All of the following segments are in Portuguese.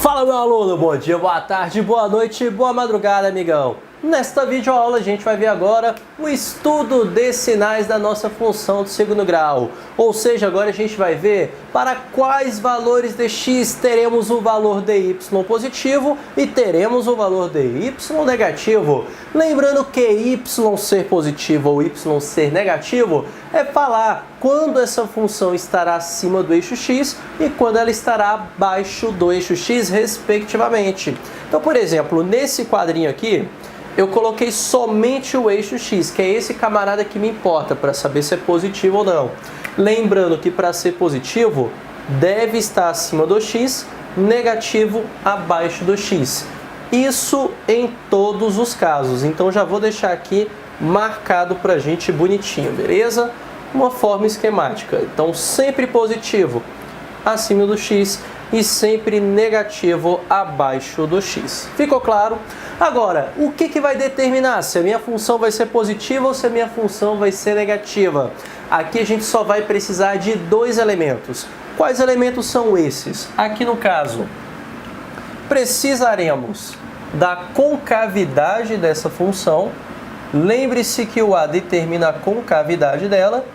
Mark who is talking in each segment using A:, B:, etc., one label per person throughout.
A: Fala, meu aluno, bom dia, boa tarde, boa noite, boa madrugada, amigão. Nesta videoaula a gente vai ver agora o estudo de sinais da nossa função de segundo grau. Ou seja, agora a gente vai ver para quais valores de x teremos o valor de y positivo e teremos o valor de y negativo. Lembrando que y ser positivo ou y ser negativo é falar quando essa função estará acima do eixo x e quando ela estará abaixo do eixo x, respectivamente. Então, por exemplo, nesse quadrinho aqui, eu coloquei somente o eixo x, que é esse camarada que me importa, para saber se é positivo ou não. Lembrando que para ser positivo, deve estar acima do x, negativo abaixo do x. Isso em todos os casos. Então já vou deixar aqui marcado para a gente bonitinho, beleza? Uma forma esquemática. Então sempre positivo acima do x e sempre negativo abaixo do x. Ficou claro? Agora, o que vai determinar se a minha função vai ser positiva ou se a minha função vai ser negativa? Aqui a gente só vai precisar de dois elementos. Quais elementos são esses? Aqui no caso, precisaremos da concavidade dessa função. Lembre-se que o A determina a concavidade dela.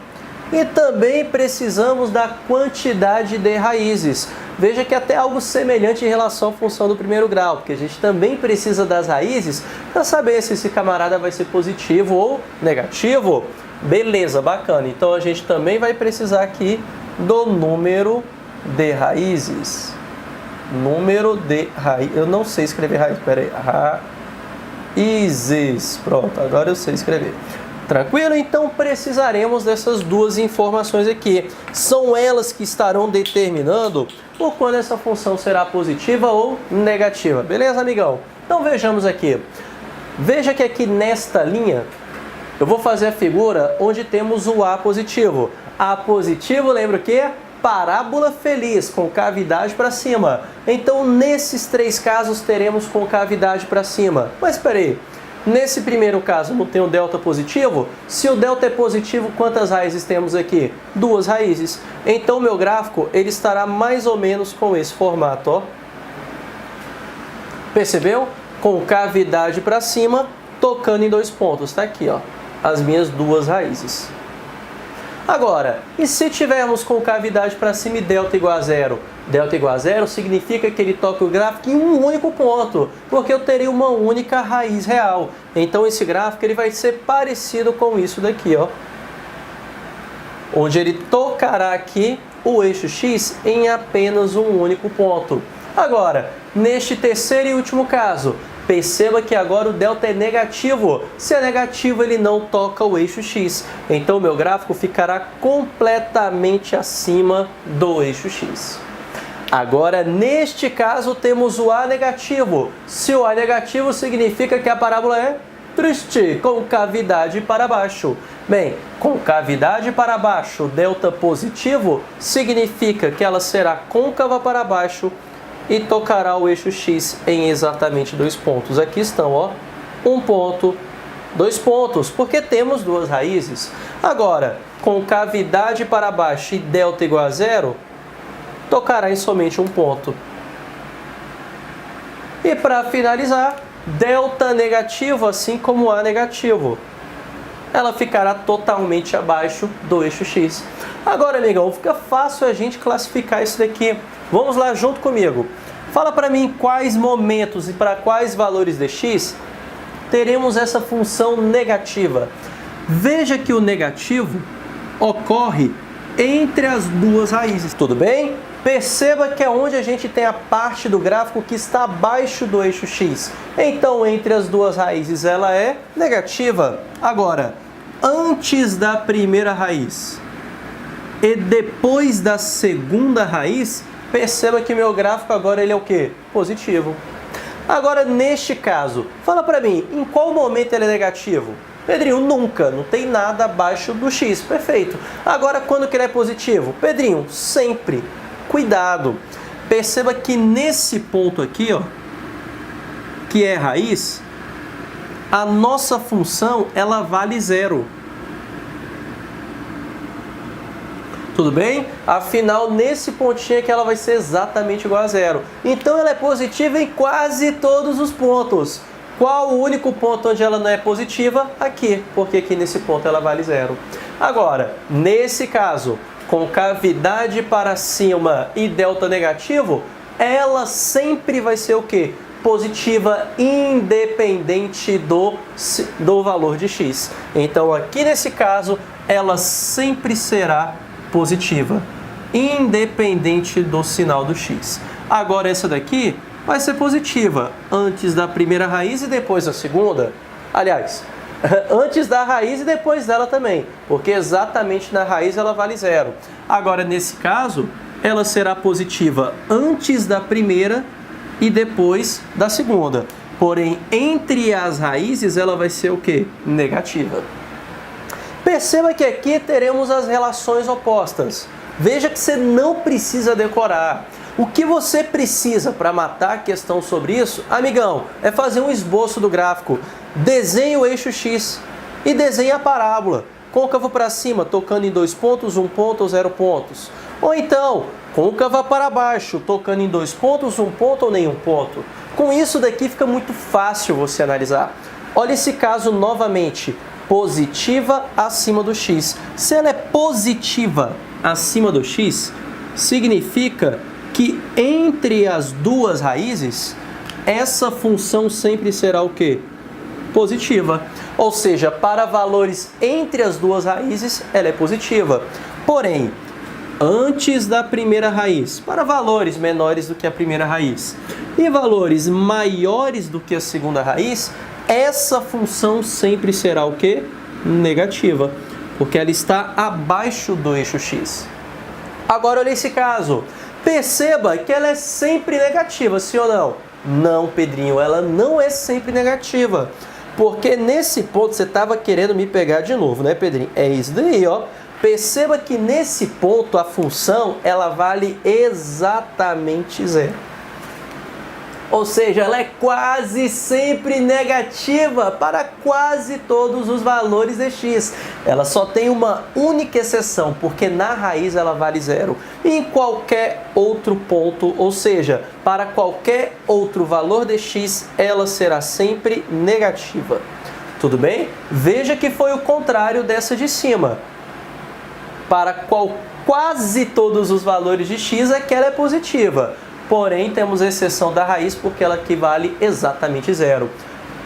A: E também precisamos da quantidade de raízes. Veja que até algo semelhante em relação à função do primeiro grau, porque a gente também precisa das raízes para saber se esse camarada vai ser positivo ou negativo. Beleza, bacana. Então a gente também vai precisar aqui do número de raízes. Número de raízes. Eu não sei escrever raiz, peraí. Raízes. Pronto, agora eu sei escrever. Tranquilo? Então precisaremos dessas duas informações aqui. São elas que estarão determinando o quando essa função será positiva ou negativa. Beleza, amigão? Então vejamos aqui. Veja que aqui nesta linha, eu vou fazer a figura onde temos o A positivo. A positivo, lembra o quê? Parábola feliz, com cavidade para cima. Então nesses três casos teremos concavidade para cima. Mas espera aí. Nesse primeiro caso, não tem o delta positivo? Se o delta é positivo, quantas raízes temos aqui? Duas raízes. Então, meu gráfico ele estará mais ou menos com esse formato. Ó. Percebeu? Com cavidade para cima, tocando em dois pontos. Está aqui, ó, as minhas duas raízes. Agora, e se tivermos concavidade para cima e delta igual a zero? Delta igual a zero significa que ele toca o gráfico em um único ponto, porque eu terei uma única raiz real. Então esse gráfico ele vai ser parecido com isso daqui, ó, onde ele tocará aqui o eixo x em apenas um único ponto. Agora, neste terceiro e último caso, perceba que agora o delta é negativo. Se é negativo, ele não toca o eixo x. Então, o meu gráfico ficará completamente acima do eixo x. Agora, neste caso, temos o A negativo. Se o A negativo, significa que a parábola é triste, concavidade para baixo. Bem, concavidade para baixo, delta positivo, significa que ela será côncava para baixo e tocará o eixo x em exatamente dois pontos. Aqui estão, ó, um ponto, dois pontos, porque temos duas raízes. Agora, concavidade para baixo e delta igual a zero, tocará em somente um ponto. E para finalizar, delta negativo, assim como A negativo, ela ficará totalmente abaixo do eixo x. Agora, amigão, fica fácil a gente classificar isso daqui. Vamos lá junto comigo. Fala para mim quais momentos e para quais valores de x teremos essa função negativa. Veja que o negativo ocorre entre as duas raízes. Tudo bem? Perceba que é onde a gente tem a parte do gráfico que está abaixo do eixo x. Então, entre as duas raízes, ela é negativa. Agora, antes da primeira raiz e depois da segunda raiz, perceba que meu gráfico agora ele é o quê? Positivo. Agora, neste caso, fala para mim, em qual momento ele é negativo? Pedrinho, nunca, não tem nada abaixo do x, perfeito. Agora, quando que ele é positivo? Pedrinho, sempre. Cuidado. Perceba que nesse ponto aqui, ó, que é raiz, a nossa função, ela vale zero. Tudo bem? Afinal, nesse pontinho aqui ela vai ser exatamente igual a zero. Então ela é positiva em quase todos os pontos. Qual o único ponto onde ela não é positiva? Aqui, porque aqui nesse ponto ela vale zero. Agora, nesse caso, com cavidade para cima e delta negativo, ela sempre vai ser o quê? Positiva, independente do valor de x. Então, aqui nesse caso, ela sempre será positiva, independente do sinal do x. Agora, essa daqui vai ser positiva antes da primeira raiz e depois da segunda. Aliás, antes da raiz e depois dela também, porque exatamente na raiz ela vale zero. Agora, nesse caso, ela será positiva antes da primeira e depois da segunda. Porém, entre as raízes, ela vai ser o quê? Negativa. Perceba que aqui teremos as relações opostas. Veja que você não precisa decorar. O que você precisa para matar a questão sobre isso, amigão, é fazer um esboço do gráfico. Desenhe o eixo x e desenhe a parábola. Côncavo para cima, tocando em 2 pontos, 1 ponto ou 0 pontos. Ou então, côncava para baixo, tocando em 2 pontos, 1 ponto ou nenhum ponto. Com isso daqui fica muito fácil você analisar. Olha esse caso novamente. Positiva acima do x. Se ela é positiva acima do x, significa que entre as duas raízes, essa função sempre será o quê? Positiva. Ou seja, para valores entre as duas raízes, ela é positiva. Porém, antes da primeira raiz, para valores menores do que a primeira raiz, e valores maiores do que a segunda raiz, essa função sempre será o quê? Negativa, porque ela está abaixo do eixo x. Agora, olha esse caso. Perceba que ela é sempre negativa, sim ou não? Não, Pedrinho, ela não é sempre negativa. Porque nesse ponto você estava querendo me pegar de novo, né, Pedrinho? É isso daí, ó. Perceba que nesse ponto a função, ela vale exatamente zero. Ou seja, ela é quase sempre negativa para quase todos os valores de x. Ela só tem uma única exceção, porque na raiz ela vale zero. Em qualquer outro ponto, ou seja, para qualquer outro valor de x, ela será sempre negativa. Tudo bem? Veja que foi o contrário dessa de cima. Para quase todos os valores de x é que ela é positiva. Porém, temos a exceção da raiz porque ela equivale exatamente zero.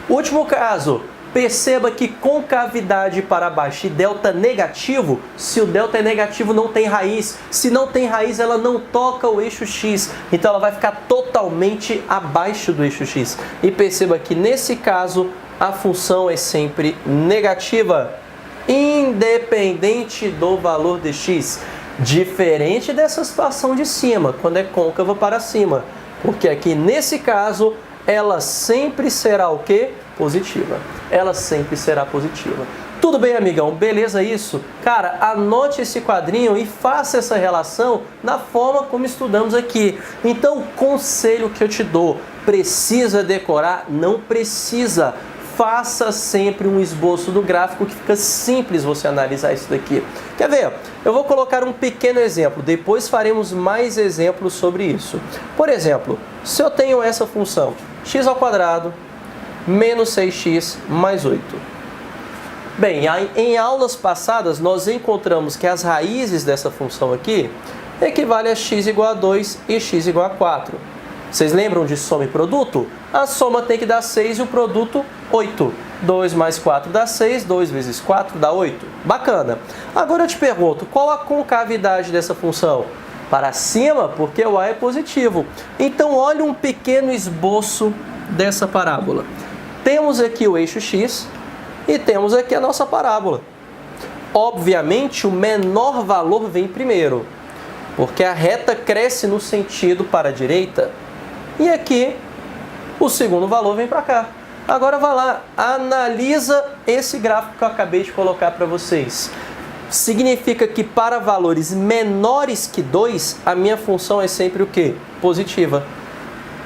A: Último caso, perceba que concavidade para baixo e delta negativo, se o delta é negativo não tem raiz. Se não tem raiz, ela não toca o eixo x. Então ela vai ficar totalmente abaixo do eixo x. E perceba que nesse caso, a função é sempre negativa, independente do valor de x. Diferente dessa situação de cima, quando é côncava para cima. Porque aqui, nesse caso, ela sempre será o quê? Positiva. Ela sempre será positiva. Tudo bem, amigão? Beleza isso? Cara, anote esse quadrinho e faça essa relação na forma como estudamos aqui. Então, o conselho que eu te dou, precisa decorar? Não precisa. Faça sempre um esboço do gráfico que fica simples você analisar isso daqui. Quer ver? Eu vou colocar um pequeno exemplo, depois faremos mais exemplos sobre isso. Por exemplo, se eu tenho essa função x² menos 6x mais 8. Bem, em aulas passadas nós encontramos que as raízes dessa função aqui equivalem a x igual a 2 e x igual a 4. Vocês lembram de soma e produto? A soma tem que dar 6 e o produto 8. 2 mais 4 dá 6, 2 vezes 4 dá 8. Bacana. Agora eu te pergunto, qual a concavidade dessa função? Para cima, porque o a é positivo. Então, olha um pequeno esboço dessa parábola. Temos aqui o eixo x e temos aqui a nossa parábola. Obviamente, o menor valor vem primeiro, porque a reta cresce no sentido para a direita. E aqui, o segundo valor vem para cá. Agora vai lá, analisa esse gráfico que eu acabei de colocar para vocês. Significa que para valores menores que 2, a minha função é sempre o quê? Positiva.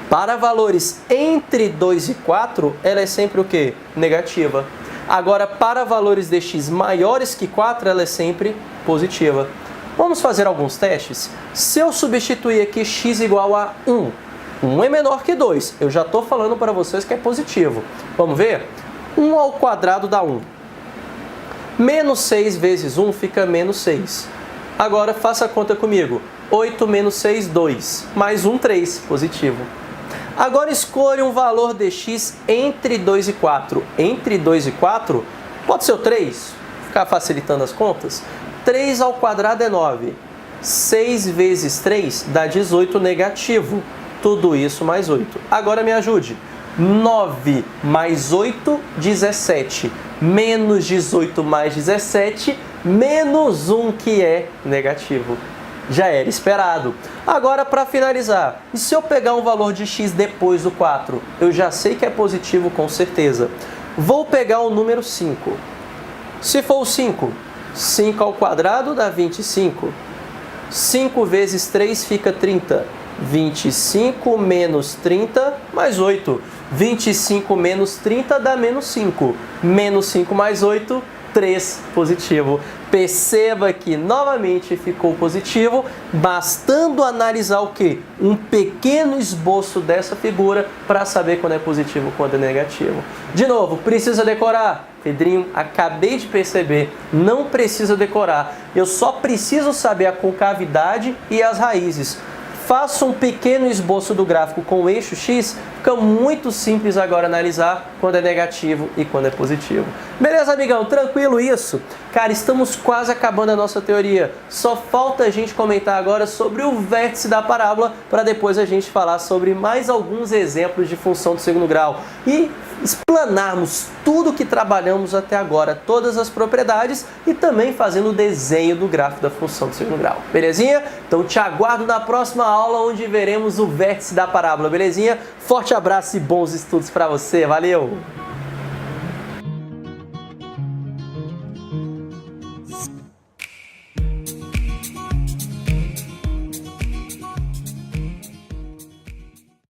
A: Para valores entre 2 e 4, ela é sempre o quê? Negativa. Agora, para valores de x maiores que 4, ela é sempre positiva. Vamos fazer alguns testes? Se eu substituir aqui x igual a 1, 1 é menor que 2, eu já estou falando para vocês que é positivo. Vamos ver? 1 ao quadrado dá 1. Menos 6 vezes 1 fica menos 6. Agora faça a conta comigo. 8 menos 6, 2. Mais 1, 3. Positivo. Agora escolha um valor de x entre 2 e 4. Entre 2 e 4, pode ser o 3. Ficar facilitando as contas. 3 ao quadrado é 9. 6 vezes 3 dá 18 negativo. Tudo isso mais 8. Agora me ajude. 9 mais 8, 17. Menos 18 mais 17, menos 1 que é negativo. Já era esperado. Agora, para finalizar, e se eu pegar um valor de x depois do 4? Eu já sei que é positivo com certeza. Vou pegar o número 5. Se for o 5, 5 ao quadrado dá 25. 5 vezes 3 fica 30. 25 menos 30 mais 8. 25 menos 30 dá menos 5. Menos 5 mais 8, 3 positivo. Perceba que novamente ficou positivo, bastando analisar o quê? Um pequeno esboço dessa figura para saber quando é positivo e quando é negativo. De novo, precisa decorar? Pedrinho, acabei de perceber, não precisa decorar. Eu só preciso saber a concavidade e as raízes. Faça um pequeno esboço do gráfico com o eixo X, fica muito simples agora analisar quando é negativo e quando é positivo. Beleza, amigão? Tranquilo isso? Cara, estamos quase acabando a nossa teoria. Só falta a gente comentar agora sobre o vértice da parábola, para depois a gente falar sobre mais alguns exemplos de função do segundo grau e explanarmos tudo que trabalhamos até agora, todas as propriedades e também fazendo o desenho do gráfico da função do segundo grau. Belezinha? Então te aguardo na próxima aula onde veremos o vértice da parábola. Belezinha? Forte abraço e bons estudos para você. Valeu!